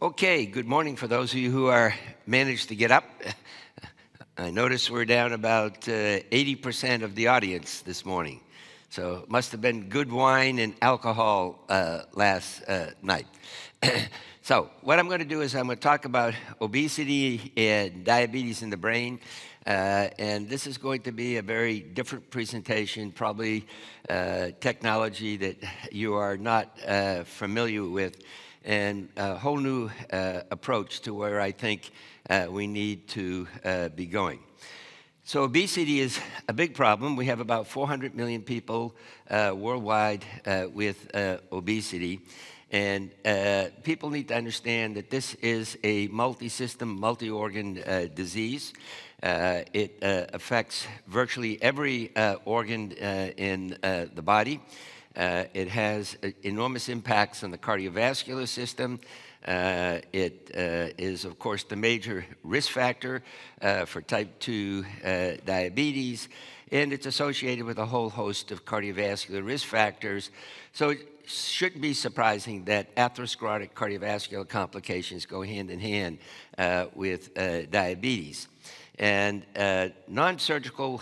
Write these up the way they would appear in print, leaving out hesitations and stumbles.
Okay, good morning for those of you who are managed to get up. I notice we're down about 80% of the audience this morning. So it must have been good wine and alcohol last night. So what I'm going to do is I'm going to talk about obesity and diabetes in the brain. And this is going to be a very different presentation, probably technology that you are not familiar with, and a whole new approach to where I think we need to be going. So obesity is a big problem. We have about 400 million people worldwide with obesity. And people need to understand that this is a multi-system, multi-organ disease. It affects virtually every organ in the body. It has enormous impacts on the cardiovascular system. It is, of course, the major risk factor for type 2 diabetes, and it's associated with a whole host of cardiovascular risk factors. So it shouldn't be surprising that atherosclerotic cardiovascular complications go hand in hand with diabetes. And non-surgical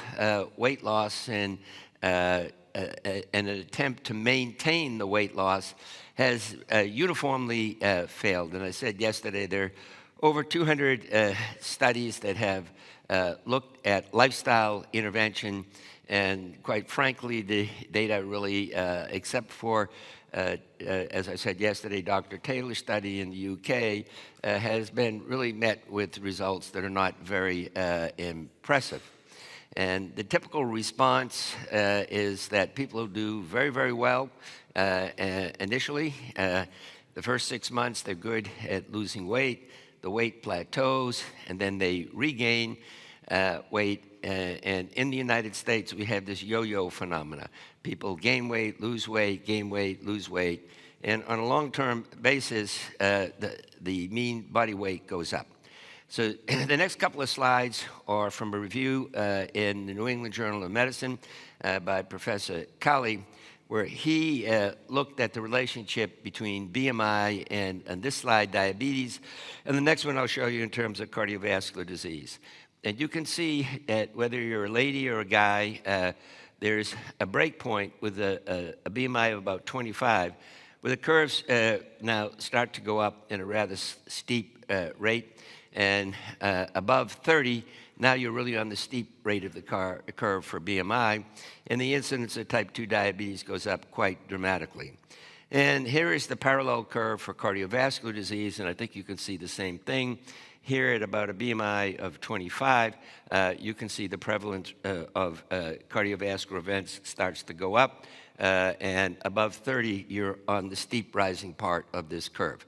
weight loss and an attempt to maintain the weight loss has uniformly failed. And I said yesterday there are over 200 studies that have looked at lifestyle intervention, and quite frankly, the data really, except for, as I said yesterday, Dr. Taylor's study in the UK, has been really met with results that are not very impressive. And the typical response is that people who do very, very well initially, the first 6 months, they're good at losing weight. The weight plateaus, and then they regain weight. And in the United States, we have this yo-yo phenomena. People gain weight, gain weight, lose weight. And on a long-term basis, the mean body weight goes up. So the next couple of slides are from a review in the New England Journal of Medicine by Professor Colley, where he looked at the relationship between BMI and this slide, diabetes, and the next one I'll show you in terms of cardiovascular disease. And you can see that whether you're a lady or a guy, there's a break point with a BMI of about 25, where the curves now start to go up in a rather steep rate. And above 30, now you're really on the steep rate of the curve for BMI, and the incidence of type 2 diabetes goes up quite dramatically. And here is the parallel curve for cardiovascular disease, and I think you can see the same thing. Here at about a BMI of 25, you can see the prevalence of cardiovascular events starts to go up, and above 30, you're on the steep rising part of this curve.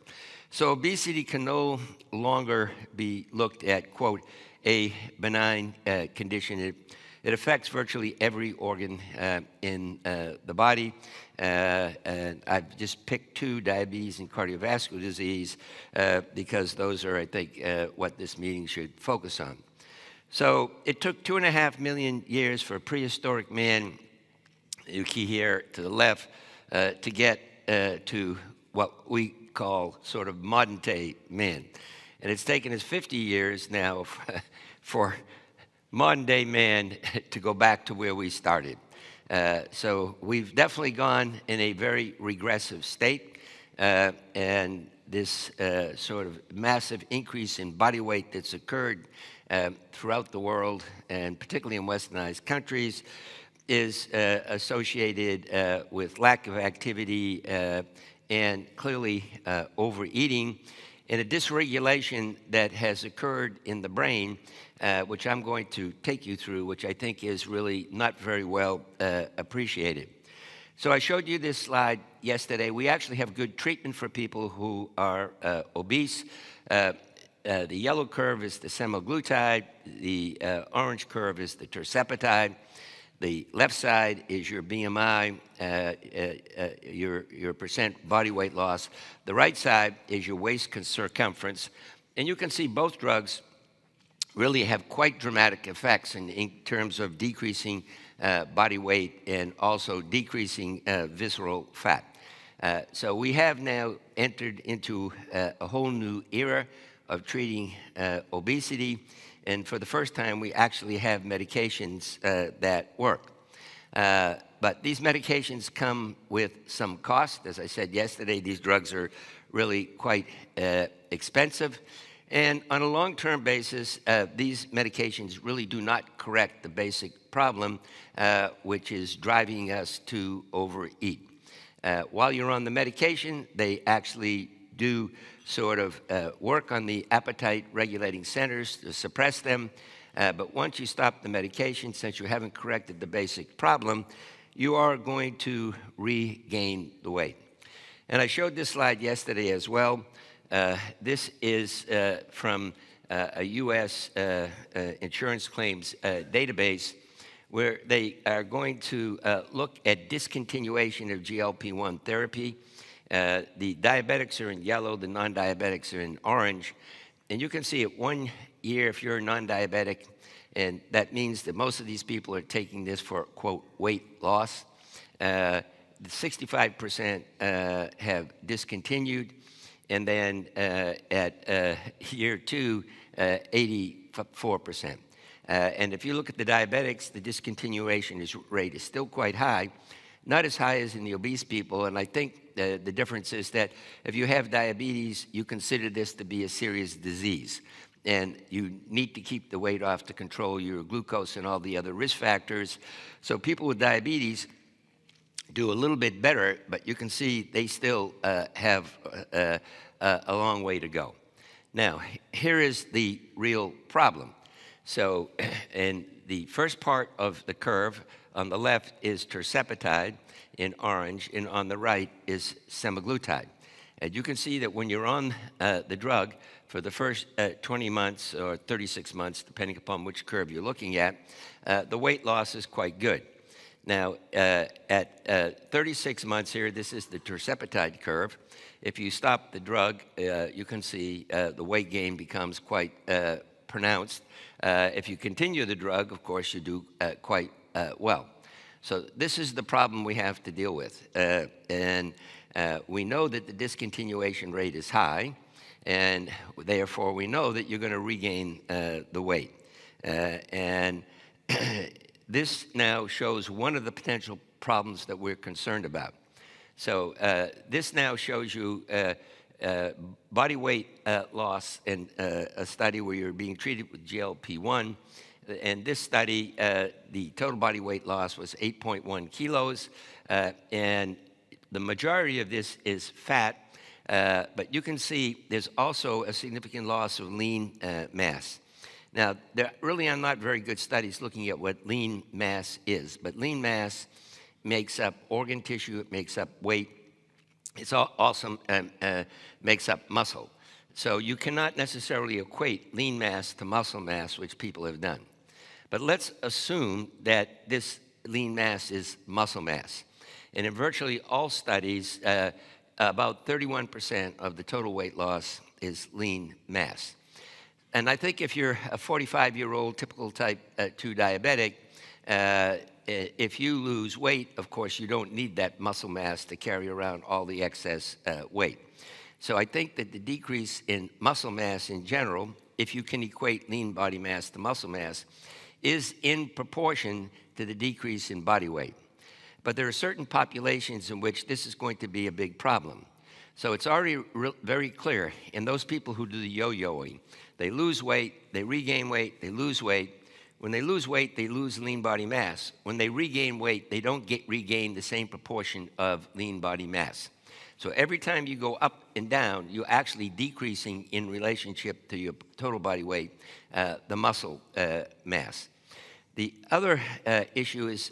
So obesity can no longer be looked at, quote, a benign condition. It affects virtually every organ in the body. And I've just picked two, diabetes and cardiovascular disease, because those are, I think, what this meeting should focus on. So it took 2.5 million years for a prehistoric man, you see here to the left, to get to what we call sort of modern-day man. And it's taken us 50 years now for modern-day man to go back to where we started. So we've definitely gone in a very regressive state, and this sort of massive increase in body weight that's occurred throughout the world, and particularly in westernized countries, is associated with lack of activity and clearly overeating, and a dysregulation that has occurred in the brain, which I'm going to take you through, which I think is really not very well appreciated. So I showed you this slide yesterday. We actually have good treatment for people who are obese. The yellow curve is the semaglutide. The orange curve is the tirzepatide. The left side is your BMI, your percent body weight loss. The right side is your waist circumference. And you can see both drugs really have quite dramatic effects in terms of decreasing body weight and also decreasing visceral fat. So we have now entered into a whole new era of treating obesity, and for the first time, we actually have medications that work. But these medications come with some cost. As I said yesterday, these drugs are really quite expensive. And on a long-term basis, these medications really do not correct the basic problem, which is driving us to overeat. While you're on the medication, they actually do sort of work on the appetite-regulating centers to suppress them. But once you stop the medication, since you haven't corrected the basic problem, you are going to regain the weight. And I showed this slide yesterday as well. This is from a U.S. Insurance claims database where they are going to look at discontinuation of GLP-1 therapy. The diabetics are in yellow, the non-diabetics are in orange. And you can see at 1 year if you're a non-diabetic, and that means that most of these people are taking this for, quote, weight loss. 65% have discontinued, and then at year 2, 84%. And if you look at the diabetics, the discontinuation rate is still quite high, not as high as in the obese people. And I think the difference is that if you have diabetes, you consider this to be a serious disease. And you need to keep the weight off to control your glucose and all the other risk factors. So people with diabetes do a little bit better, but you can see they still have a long way to go. Now, here is the real problem. So in the first part of the curve, on the left is tirzepatide in orange, and on the right is semaglutide. And you can see that when you're on the drug for the first 20 months or 36 months, depending upon which curve you're looking at, the weight loss is quite good. Now, at 36 months here, this is the tirzepatide curve. If you stop the drug, you can see the weight gain becomes quite pronounced. If you continue the drug, of course, you do quite well. So this is the problem we have to deal with. And we know that the discontinuation rate is high, and therefore we know that you're going to regain the weight. And this now shows one of the potential problems that we're concerned about. So this now shows you body weight loss in a study where you're being treated with GLP-1. And this study, the total body weight loss was 8.1 kilos. And the majority of this is fat. But you can see there's also a significant loss of lean mass. Now, there really are not very good studies looking at what lean mass is. But lean mass makes up organ tissue. It makes up weight. It also makes up muscle. So you cannot necessarily equate lean mass to muscle mass, which people have done. But let's assume that this lean mass is muscle mass. And in virtually all studies, about 31% of the total weight loss is lean mass. And I think if you're a 45-year-old typical type 2 diabetic, if you lose weight, of course, you don't need that muscle mass to carry around all the excess weight. So I think that the decrease in muscle mass in general, if you can equate lean body mass to muscle mass, is in proportion to the decrease in body weight. But there are certain populations in which this is going to be a big problem. So it's already very clear in those people who do the yo-yoing. They lose weight, they regain weight, they lose weight. When they lose weight, they lose lean body mass. When they regain weight, they don't regain the same proportion of lean body mass. So every time you go up and down, you're actually decreasing in relationship to your total body weight, the muscle mass. The other issue is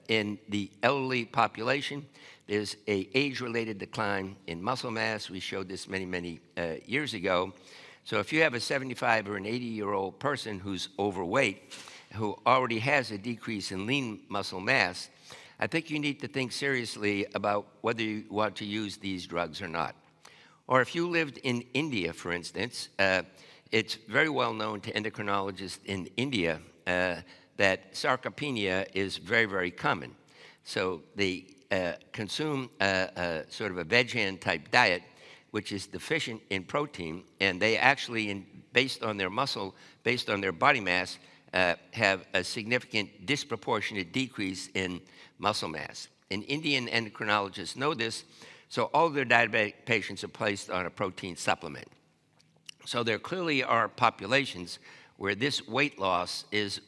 in the elderly population, there's an age-related decline in muscle mass. We showed this many years ago. So if you have a 75 or an 80-year-old person who's overweight, who already has a decrease in lean muscle mass, I think you need to think seriously about whether you want to use these drugs or not. Or if you lived in India, for instance, it's very well known to endocrinologists in India that sarcopenia is very common. So the consume sort of a vegan type diet, which is deficient in protein, and they actually, based on their muscle, based on their body mass, have a significant disproportionate decrease in muscle mass. And Indian endocrinologists know this, so all their diabetic patients are placed on a protein supplement. So there clearly are populations where this weight loss is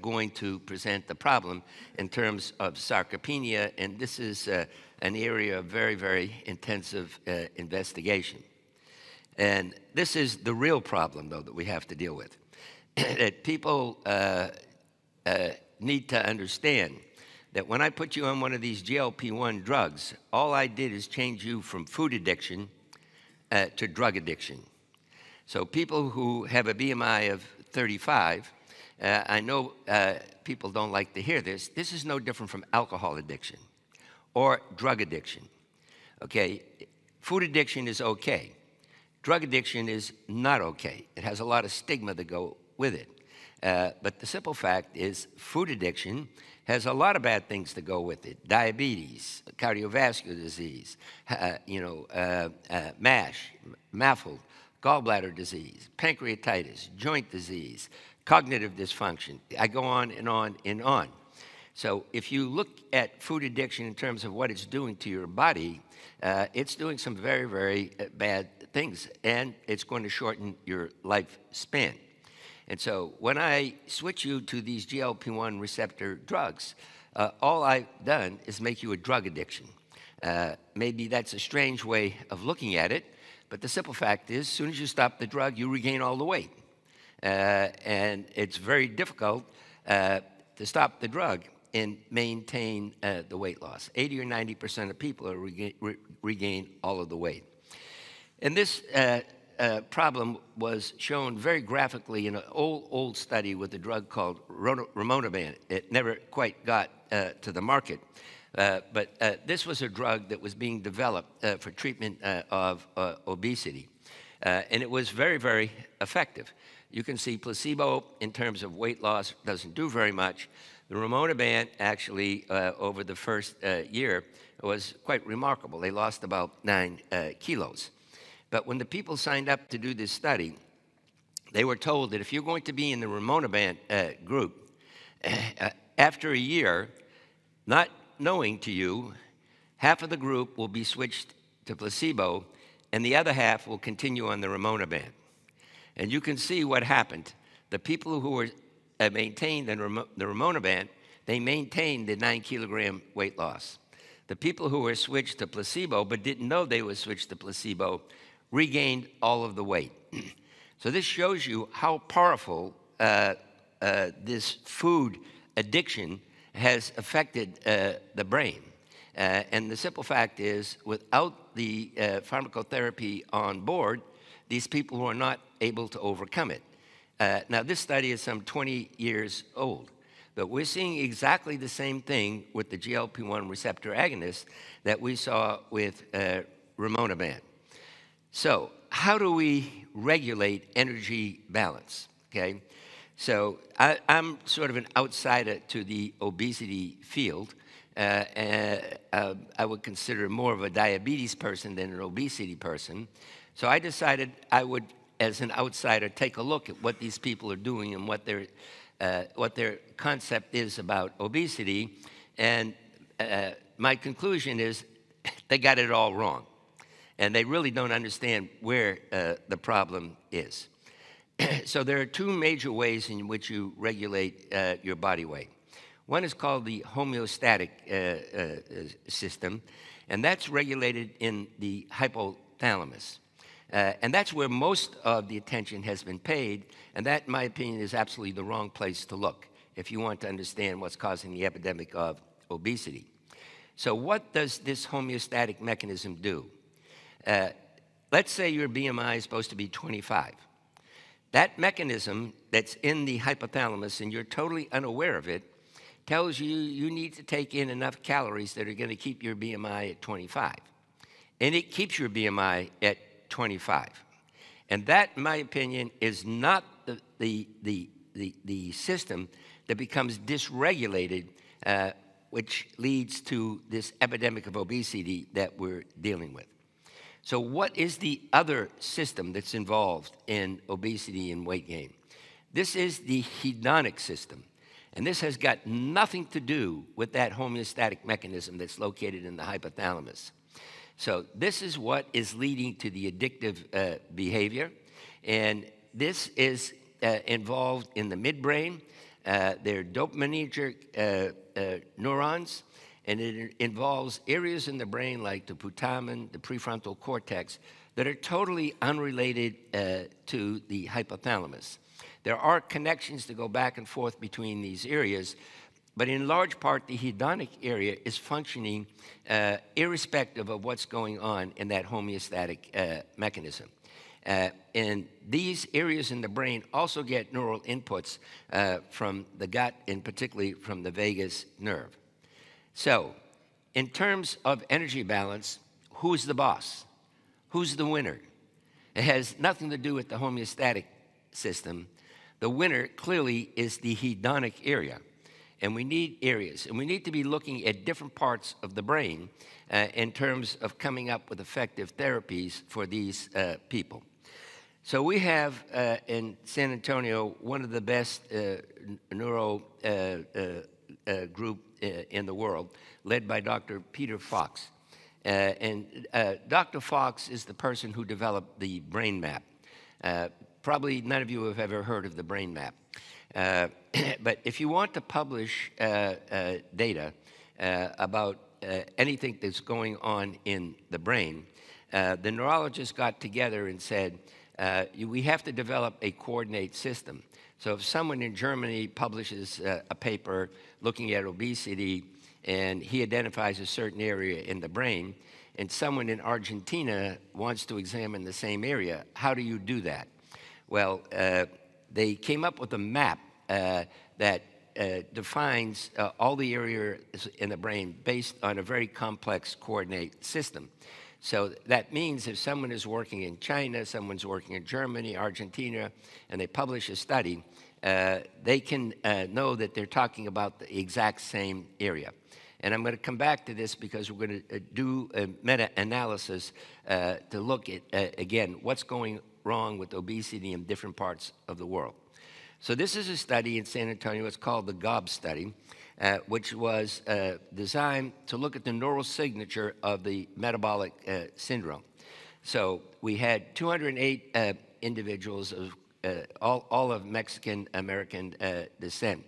going to present the problem in terms of sarcopenia, and this is an area of very, very intensive investigation. And this is the real problem, though, that we have to deal with. That people need to understand that when I put you on one of these GLP-1 drugs, all I did is change you from food addiction to drug addiction. So people who have a BMI of 35, I know people don't like to hear this. This is no different from alcohol addiction or drug addiction. Okay, food addiction is okay. Drug addiction is not okay. It has a lot of stigma that go with it. But the simple fact is food addiction has a lot of bad things to go with it. Diabetes, cardiovascular disease, MASH, MAFLD, gallbladder disease, pancreatitis, joint disease, cognitive dysfunction. I go on and on and on. So if you look at food addiction in terms of what it's doing to your body, it's doing some very, very bad things, and it's going to shorten your lifespan. And so when I switch you to these GLP-1 receptor drugs, all I've done is make you a drug addiction. Maybe that's a strange way of looking at it, but the simple fact is, as soon as you stop the drug, you regain all the weight. And it's very difficult to stop the drug and maintain the weight loss. 80 or 90% of people regain all of the weight. And this problem was shown very graphically in an old study with a drug called rimonabant. It never quite got to the market. But this was a drug that was being developed for treatment of obesity. And it was very, very effective. You can see placebo in terms of weight loss doesn't do very much. The rimonabant actually, over the first year, was quite remarkable. They lost about 9 kilos. But when the people signed up to do this study, they were told that if you're going to be in the rimonabant group, after a year, not knowing to you, half of the group will be switched to placebo, and the other half will continue on the rimonabant. And you can see what happened. The people who were maintained the rimonabant, they maintained the 9-kilogram weight loss. The people who were switched to placebo but didn't know they were switched to placebo regained all of the weight. So this shows you how powerful this food addiction has affected the brain. And the simple fact is, without the pharmacotherapy on board, these people were not able to overcome it. Now, this study is some 20 years old, but we're seeing exactly the same thing with the GLP-1 receptor agonist that we saw with rimonabant. So how do we regulate energy balance, okay? So I'm sort of an outsider to the obesity field. I would consider more of a diabetes person than an obesity person. So I decided I would, as an outsider, take a look at what these people are doing and what their concept is about obesity. And my conclusion is they got it all wrong. And they really don't understand where the problem is. So there are two major ways in which you regulate your body weight. One is called the homeostatic system, and that's regulated in the hypothalamus. And that's where most of the attention has been paid, and that, in my opinion, is absolutely the wrong place to look if you want to understand what's causing the epidemic of obesity. So what does this homeostatic mechanism do? Let's say your BMI is supposed to be 25. That mechanism that's in the hypothalamus, and you're totally unaware of it, tells you you need to take in enough calories that are going to keep your BMI at 25. And it keeps your BMI at 25. And that, in my opinion, is not the system that becomes dysregulated which leads to this epidemic of obesity that we're dealing with. So what is the other system that's involved in obesity and weight gain? This is the hedonic system. And this has got nothing to do with that homeostatic mechanism that's located in the hypothalamus. So this is what is leading to the addictive behavior. And this is involved in the midbrain. They're dopaminergic neurons, and it involves areas in the brain like the putamen, the prefrontal cortex, that are totally unrelated to the hypothalamus. There are connections that go back and forth between these areas, but in large part, the hedonic area is functioning irrespective of what's going on in that homeostatic mechanism. And these areas in the brain also get neural inputs from the gut and particularly from the vagus nerve. So, in terms of energy balance, who's the boss? Who's the winner? It has nothing to do with the homeostatic system. The winner clearly is the hedonic area. And we need areas. And we need to be looking at different parts of the brain in terms of coming up with effective therapies for these people. So we have in San Antonio one of the best neuro group in the world, led by Dr. Peter Fox. And Dr. Fox is the person who developed the brain map. Probably none of you have ever heard of the brain map. But if you want to publish data about anything that's going on in the brain, the neurologists got together and said, we have to develop a coordinate system. So if someone in Germany publishes a paper looking at obesity and he identifies a certain area in the brain, and someone in Argentina wants to examine the same area, how do you do that? Well, they came up with a map that defines all the areas in the brain based on a very complex coordinate system. So that means if someone is working in China, someone's working in Germany, Argentina, and they publish a study, they can know that they're talking about the exact same area. And I'm going to come back to this because we're going to do a meta-analysis to look at, again, what's going wrong with obesity in different parts of the world. So this is a study in San Antonio. It's called the GOB study, which was designed to look at the neural signature of the metabolic syndrome. So we had 208 individuals of all of Mexican-American descent.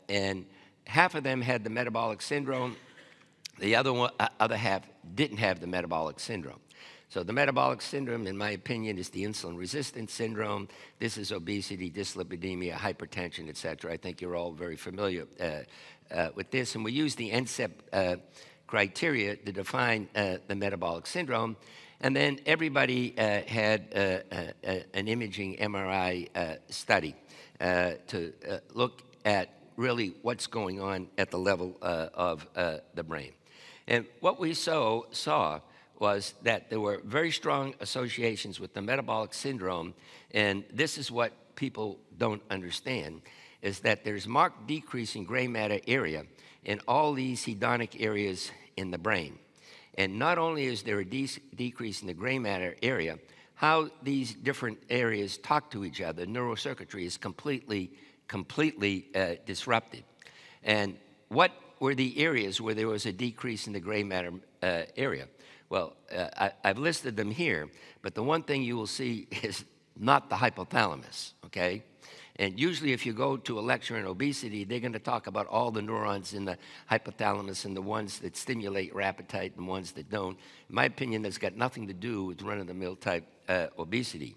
And half of them had the metabolic syndrome. The other half didn't have the metabolic syndrome. So the metabolic syndrome, in my opinion, is the insulin-resistant syndrome. This is obesity, dyslipidemia, hypertension, et cetera. I think you're all very familiar with this. And we use the NCEP criteria to define the metabolic syndrome. And then everybody had an imaging MRI study to look at really what's going on at the level of the brain. And what we saw was that there were very strong associations with the metabolic syndrome, and this is what people don't understand, is that there's marked decrease in gray matter area in all these hedonic areas in the brain. And not only is there a decrease in the gray matter area, how these different areas talk to each other, neurocircuitry is completely disrupted. And what were the areas where there was a decrease in the gray matter area? Well, I've listed them here, but the one thing you will see is not the hypothalamus, okay? And usually if you go to a lecture in obesity, they're going to talk about all the neurons in the hypothalamus and the ones that stimulate your appetite and ones that don't. In my opinion, that's got nothing to do with run-of-the-mill type obesity.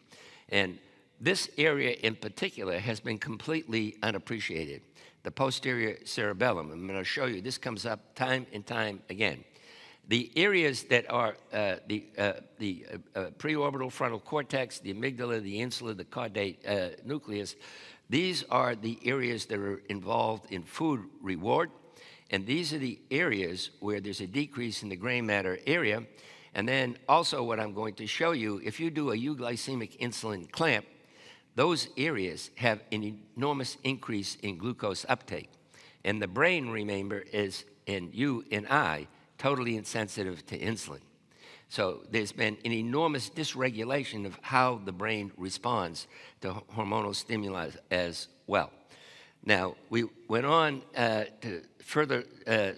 And this area in particular has been completely unappreciated. The posterior cerebellum, I'm going to show you, this comes up time and time again. The areas that are the preorbital frontal cortex, the amygdala, the insula, the caudate nucleus, these are the areas that are involved in food reward. And these are the areas where there's a decrease in the gray matter area. And then also what I'm going to show you, if you do a euglycemic insulin clamp, those areas have an enormous increase in glucose uptake. And the brain, remember, is and you and I, totally insensitive to insulin. So there's been an enormous dysregulation of how the brain responds to hormonal stimuli as well. Now, we went on to further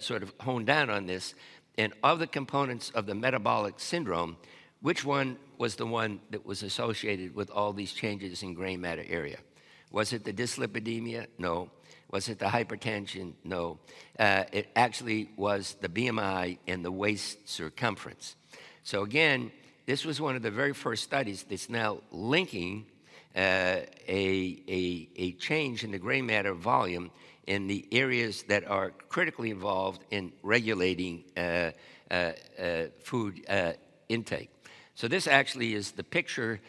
sort of hone down on this, and of the components of the metabolic syndrome, which one was the one that was associated with all these changes in gray matter area? Was it the dyslipidemia? No. Was it the hypertension? No. It actually was the BMI and the waist circumference. So again, this was one of the very first studies that's now linking a change in the gray matter volume in the areas that are critically involved in regulating food intake. So this actually is the picture.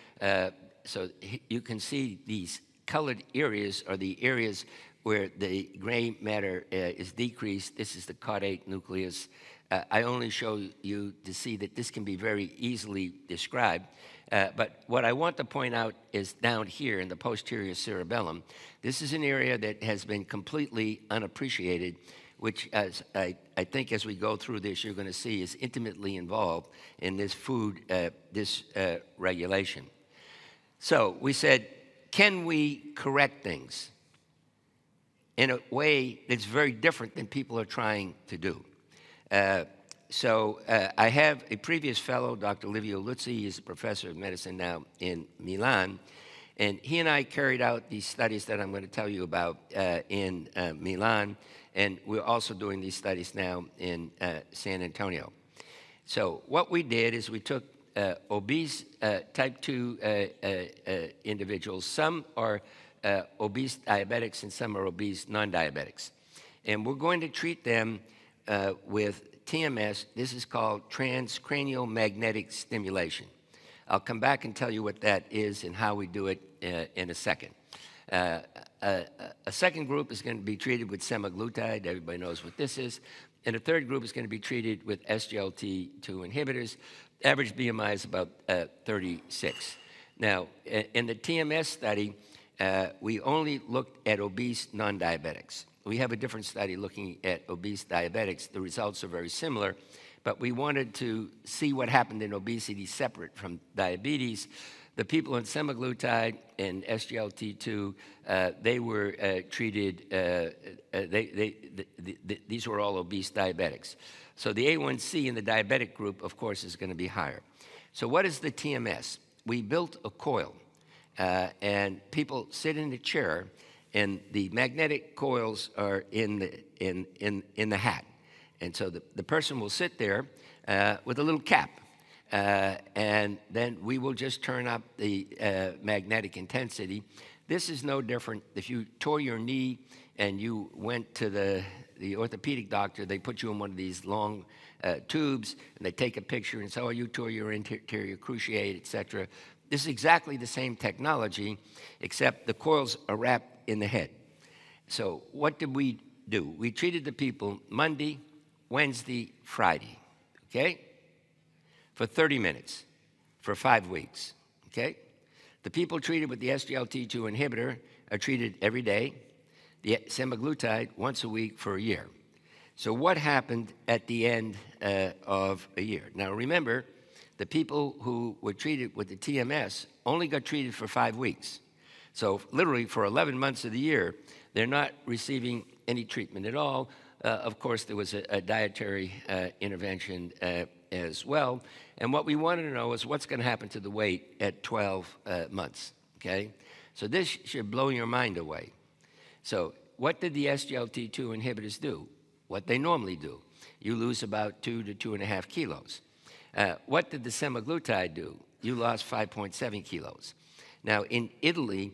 So you can see these colored areas are the areas where the gray matter is decreased. This is the caudate nucleus. I only show you to see that this can be very easily described. But what I want to point out is down here in the posterior cerebellum. This is an area that has been completely unappreciated, which as I think as we go through this, you're going to see is intimately involved in this food regulation. So we said, can we correct things in a way that's very different than people are trying to do? So I have a previous fellow, Dr. Livio Luzzi. He's a professor of medicine now in Milan. And he and I carried out these studies that I'm going to tell you about in Milan. And we're also doing these studies now in San Antonio. So what we did is we took obese type 2 individuals. Some are obese diabetics and some are obese non-diabetics. And we're going to treat them with TMS. This is called transcranial magnetic stimulation. I'll come back and tell you what that is and how we do it in a second. A second group is going to be treated with semaglutide. Everybody knows what this is. And a third group is going to be treated with SGLT2 inhibitors. Average BMI is about 36. Now, in the TMS study, we only looked at obese non-diabetics. We have a different study looking at obese diabetics. The results are very similar, but we wanted to see what happened in obesity separate from diabetes. The people on semaglutide and SGLT2, they were treated, these were all obese diabetics. So the A1C in the diabetic group, of course, is going to be higher. So what is the TMS? We built a coil, and people sit in a chair, and the magnetic coils are in the hat. And so the person will sit there with a little cap. And then we will just turn up the magnetic intensity. This is no different. If you tore your knee and you went to the orthopedic doctor, they put you in one of these long tubes, and they take a picture and say, oh, you tore your anterior cruciate, etc. This is exactly the same technology, except the coils are wrapped in the head. So what did we do? We treated the people Monday, Wednesday, Friday, okay? For 30 minutes, for 5 weeks, okay? The people treated with the SGLT2 inhibitor are treated every day, the semaglutide once a week for a year. So what happened at the end of a year? Now remember, the people who were treated with the TMS only got treated for 5 weeks. So literally for 11 months of the year, they're not receiving any treatment at all. Of course, there was a dietary intervention as well. And what we wanted to know is what's going to happen to the weight at 12 months, okay? So this should blow your mind away. So what did the SGLT2 inhibitors do? What they normally do. You lose about 2 to 2.5 kilos. What did the semaglutide do? You lost 5.7 kilos. Now, in Italy,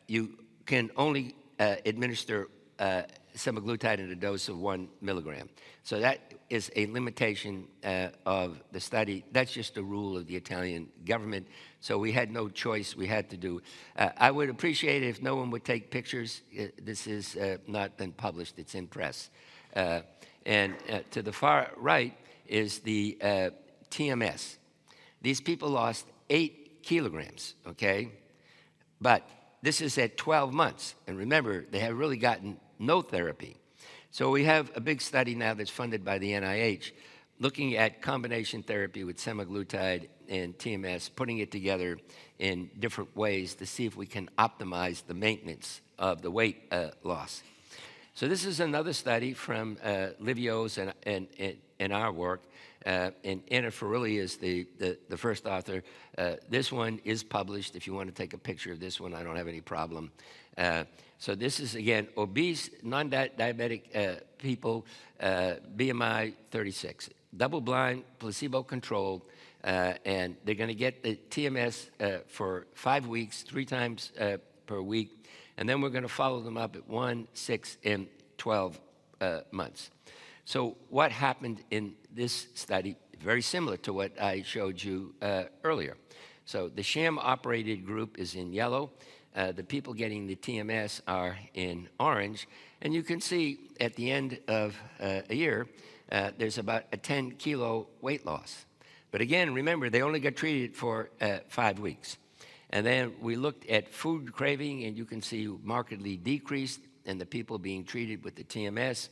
you can only administer semaglutide in a dose of 1 milligram. So that is a limitation of the study. That's just a rule of the Italian government. So we had no choice. We had to do. I would appreciate it if no one would take pictures. This is not been published. It's in press. And to the far right is the TMS. These people lost 8 kilograms, okay? But this is at 12 months. And remember, they have really gotten no therapy. So we have a big study now that's funded by the NIH looking at combination therapy with semaglutide and TMS, putting it together in different ways to see if we can optimize the maintenance of the weight loss. So this is another study from Livio's and our work, and Anna Ferrilli is the first author. This one is published. If you want to take a picture of this one, I don't have any problem. So this is, again, obese, non-diabetic people, BMI 36, double-blind, placebo-controlled, and they're going to get the TMS for 5 weeks, 3 times per week, and then we're going to follow them up at 1, 6, and 12 months. So what happened in this study, very similar to what I showed you earlier. So the sham-operated group is in yellow. The people getting the TMS are in orange. And you can see at the end of a year, there's about a 10-kilo weight loss. But again, remember, they only got treated for 5 weeks. And then we looked at food craving, and you can see markedly decreased in the people being treated with the TMS.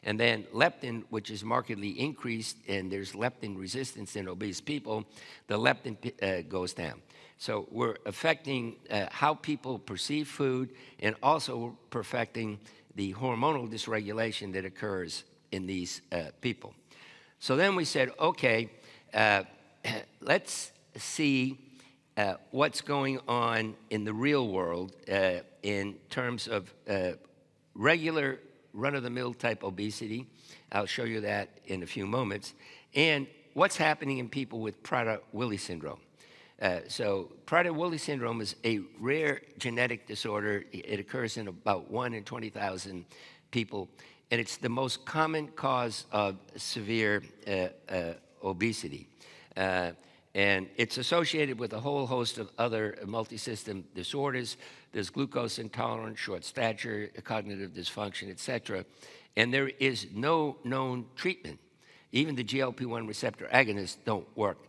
And then leptin, which is markedly increased, and there's leptin resistance in obese people, the leptin goes down. So we're affecting how people perceive food, and also perfecting the hormonal dysregulation that occurs in these people. So then we said, okay, let's see what's going on in the real world in terms of regular run-of-the-mill type obesity. I'll show you that in a few moments. And what's happening in people with Prader-Willi syndrome. So Prader-Willi syndrome is a rare genetic disorder. It occurs in about 1 in 20,000 people, and it's the most common cause of severe obesity. And it's associated with a whole host of other multi-system disorders. There's glucose intolerance, short stature, cognitive dysfunction, etc. And there is no known treatment. Even the GLP-1 receptor agonists don't work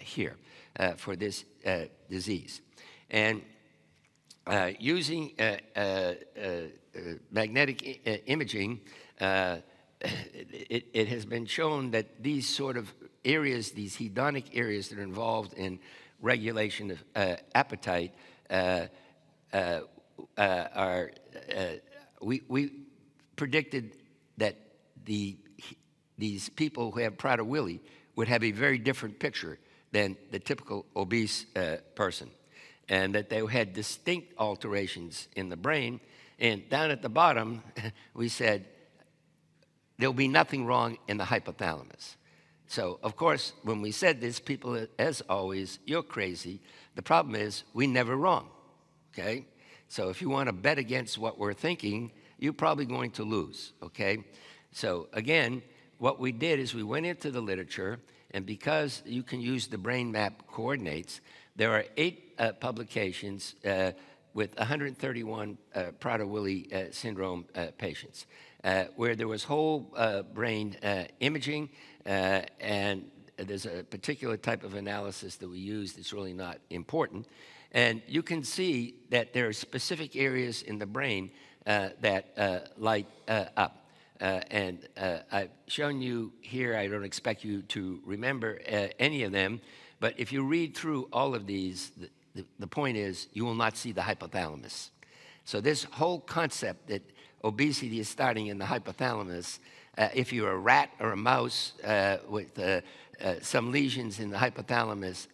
here for this disease. And using magnetic imaging, it has been shown that these sort of areas, these hedonic areas that are involved in regulation of appetite, we predicted that these people who have Prader-Willi would have a very different picture than the typical obese person, and that they had distinct alterations in the brain. And down at the bottom, we said, there'll be nothing wrong in the hypothalamus. So, of course, when we said this, people, as always, you're crazy. The problem is, we never wrong, okay? So if you want to bet against what we're thinking, you're probably going to lose, okay? So, again, what we did is we went into the literature, and because you can use the brain map coordinates, there are 8 publications with 131 Prader-Willi syndrome patients, where there was whole brain imaging, and there's a particular type of analysis that we use that's really not important. And you can see that there are specific areas in the brain that light up. And I've shown you here, I don't expect you to remember any of them, but if you read through all of these, the point is you will not see the hypothalamus. So this whole concept that obesity is starting in the hypothalamus, if you're a rat or a mouse with some lesions in the hypothalamus,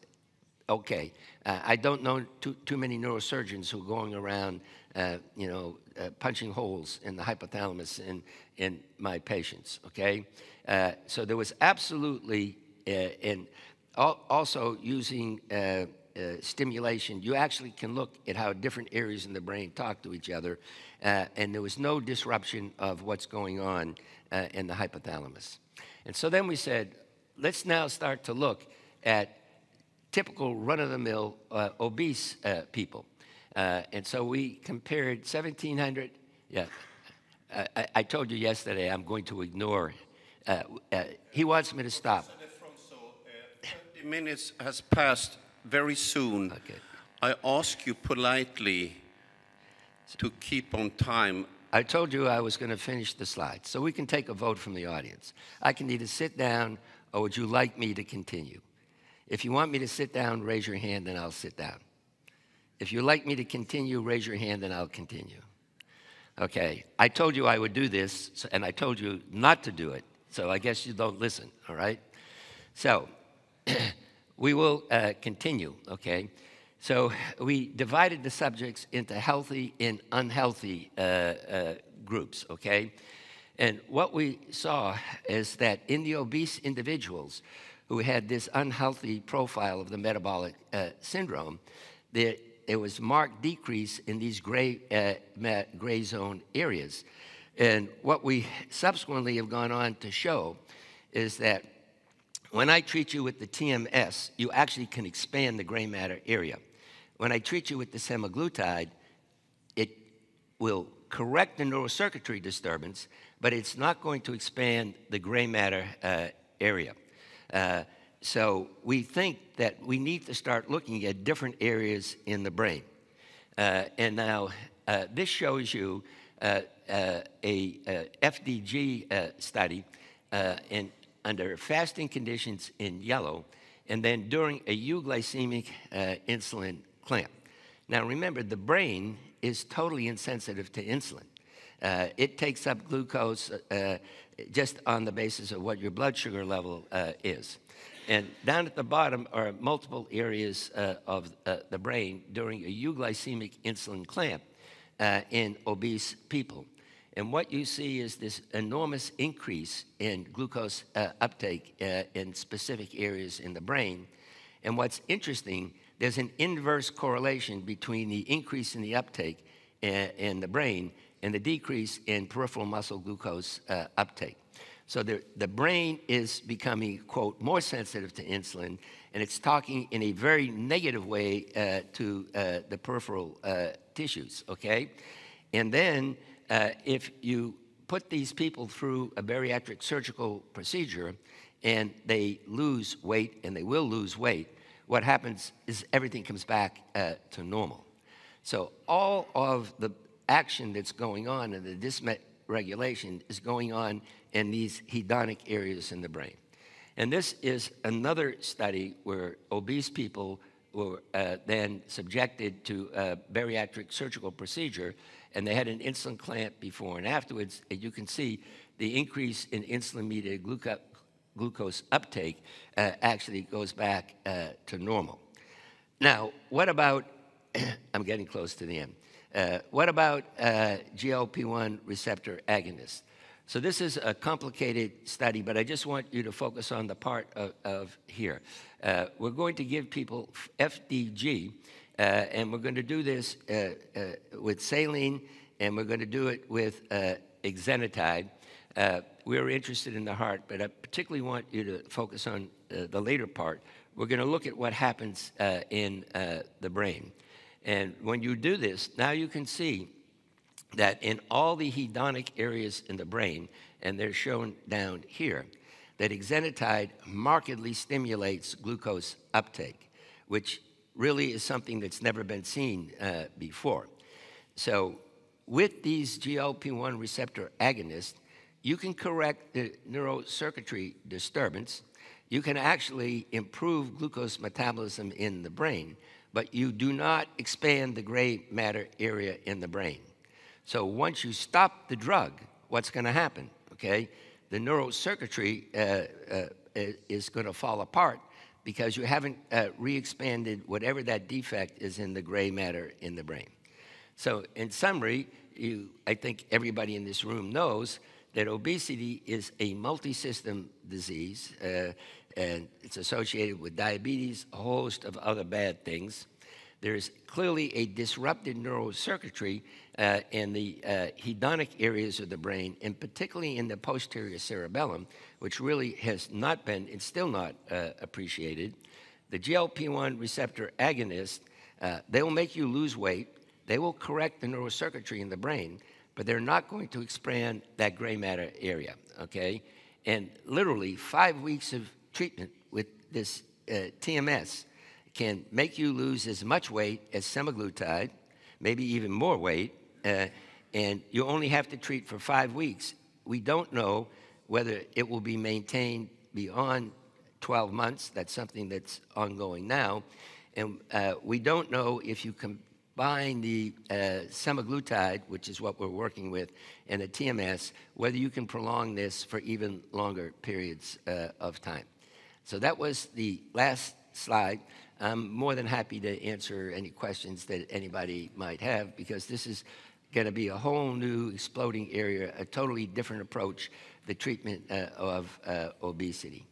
okay. I don't know too many neurosurgeons who are going around, punching holes in the hypothalamus in my patients, okay? So there was absolutely, and also using stimulation, you actually can look at how different areas in the brain talk to each other, and there was no disruption of what's going on in the hypothalamus. And so then we said, let's now start to look at typical run-of-the-mill obese people. And so we compared 1,700, yeah. I told you yesterday I'm going to ignore. He wants me to stop. Defronzo, 30 minutes has passed very soon. Okay. I ask you politely to keep on time. I told you I was going to finish the slides, so we can take a vote from the audience. I can either sit down, or would you like me to continue? If you want me to sit down, raise your hand, and I'll sit down. If you'd like me to continue, raise your hand, and I'll continue. Okay, I told you I would do this, and I told you not to do it, so I guess you don't listen, all right? So we will continue, okay? So we divided the subjects into healthy and unhealthy groups, okay? And what we saw is that in the obese individuals who had this unhealthy profile of the metabolic syndrome, there was marked decrease in these gray zone areas. And what we subsequently have gone on to show is that when I treat you with the TMS, you actually can expand the gray matter area. When I treat you with the semaglutide, it will correct the neurocircuitry disturbance, but it's not going to expand the gray matter area. So we think that we need to start looking at different areas in the brain. And now this shows you a FDG study under fasting conditions in yellow, and then during a euglycemic insulin clamp. Now remember, the brain is totally insensitive to insulin. It takes up glucose just on the basis of what your blood sugar level is. And down at the bottom are multiple areas of the brain during a euglycemic insulin clamp in obese people. And what you see is this enormous increase in glucose uptake in specific areas in the brain. And what's interesting, there's an inverse correlation between the increase in the uptake in the brain and the decrease in peripheral muscle glucose uptake. So the brain is becoming, quote, more sensitive to insulin, and it's talking in a very negative way to the peripheral tissues, okay? And then if you put these people through a bariatric surgical procedure and they lose weight, and they will lose weight, what happens is everything comes back to normal. So all of the action that's going on in the dysregulation is going on in these hedonic areas in the brain. And this is another study where obese people were then subjected to a bariatric surgical procedure, and they had an insulin clamp before and afterwards, and you can see the increase in insulin-mediated glucose uptake actually goes back to normal. Now, what about, I'm getting close to the end, what about GLP-1 receptor agonists? So this is a complicated study, but I just want you to focus on the part of here. We're going to give people FDG, and we're going to do this with saline, and we're going to do it with exenatide. We're interested in the heart, but I particularly want you to focus on the later part. We're going to look at what happens in the brain. And when you do this, now you can see that in all the hedonic areas in the brain, and they're shown down here, that exenatide markedly stimulates glucose uptake, which really is something that's never been seen before. So with these GLP-1 receptor agonists, you can correct the neurocircuitry disturbance. You can actually improve glucose metabolism in the brain, but you do not expand the gray matter area in the brain. So once you stop the drug, what's going to happen, okay? The neurocircuitry is going to fall apart because you haven't re-expanded whatever that defect is in the gray matter in the brain. So in summary, I think everybody in this room knows that obesity is a multi-system disease, and it's associated with diabetes, a host of other bad things. There's clearly a disrupted neurocircuitry in the hedonic areas of the brain, and particularly in the posterior cerebellum, which really has not been and still not appreciated. The GLP-1 receptor agonists, they will make you lose weight. They will correct the neurocircuitry in the brain, but they're not going to expand that gray matter area, okay? And literally 5 weeks of treatment with this TMS can make you lose as much weight as semaglutide, maybe even more weight, and you only have to treat for 5 weeks. We don't know whether it will be maintained beyond 12 months. That's something that's ongoing now. And we don't know if you combine the semaglutide, which is what we're working with, and the TMS, whether you can prolong this for even longer periods of time. So that was the last slide. I'm more than happy to answer any questions that anybody might have, because this is going to be a whole new exploding area, a totally different approach, the treatment of obesity.